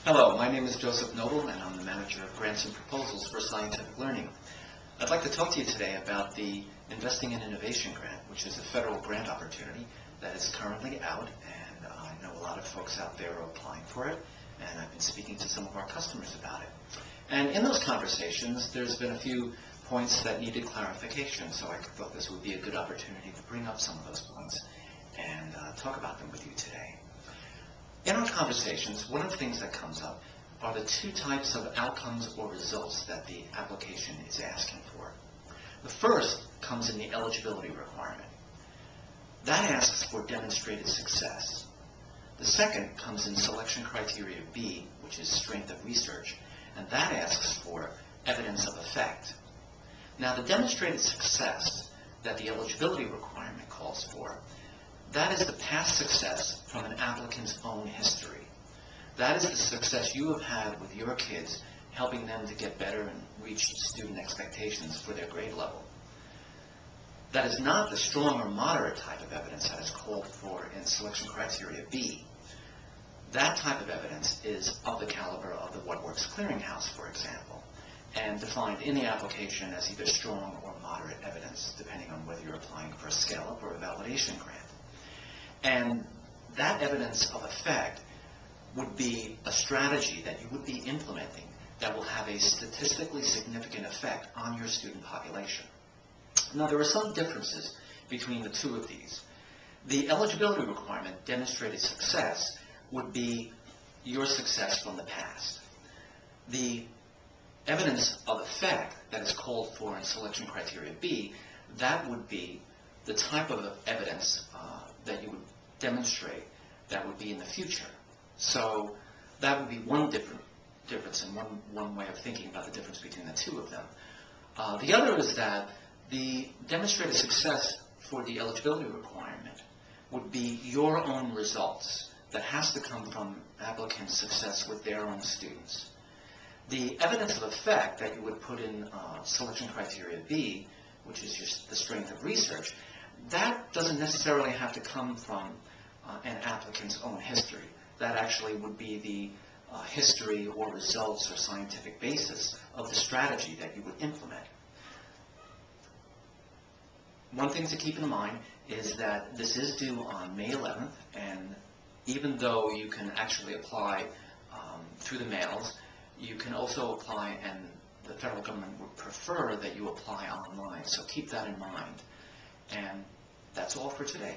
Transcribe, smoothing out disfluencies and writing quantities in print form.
Hello, my name is Joseph Noble, and I'm the manager of Grants and Proposals for Scientific Learning. I'd like to talk to you today about the Investing in Innovation Grant, which is a federal grant opportunity that is currently out, and I know a lot of folks out there are applying for it, and I've been speaking to some of our customers about it. And in those conversations, there's been a few points that needed clarification, so I thought this would be a good opportunity to bring up some of those points and talk about them with you today. In our conversations, one of the things that comes up are the two types of outcomes or results that the application is asking for. The first comes in the eligibility requirement. That asks for demonstrated success. The second comes in selection criteria B, which is strength of research, and that asks for evidence of effect. Now, the demonstrated success that the eligibility requirement calls for, that is the past success from an applicant's own history. That is the success you have had with your kids, helping them to get better and reach student expectations for their grade level. That is not the strong or moderate type of evidence that is called for in selection criteria B. That type of evidence is of the caliber of the What Works Clearinghouse, for example, and defined in the application as either strong or moderate evidence, depending on whether you're applying for a scale-up or a validation grant. And that evidence of effect would be a strategy that you would be implementing that will have a statistically significant effect on your student population. Now, there are some differences between the two of these. The eligibility requirement, demonstrated success, would be your success from the past. The evidence of effect that is called for in selection criteria B, that would be the type of evidence that you would demonstrate that would be in the future. So that would be one difference and one way of thinking about the difference between the two of them. The other is that the demonstrated success for the eligibility requirement would be your own results that has to come from applicants' success with their own students. The evidence of effect that you would put in selection criteria B, which is the strength of research, that doesn't necessarily have to come from an applicant's own history. That actually would be the history or results or scientific basis of the strategy that you would implement. One thing to keep in mind is that this is due on May 11th, and even though you can actually apply through the mails, you can also apply, and the federal government would prefer that you apply online, so keep that in mind. And that's all for today.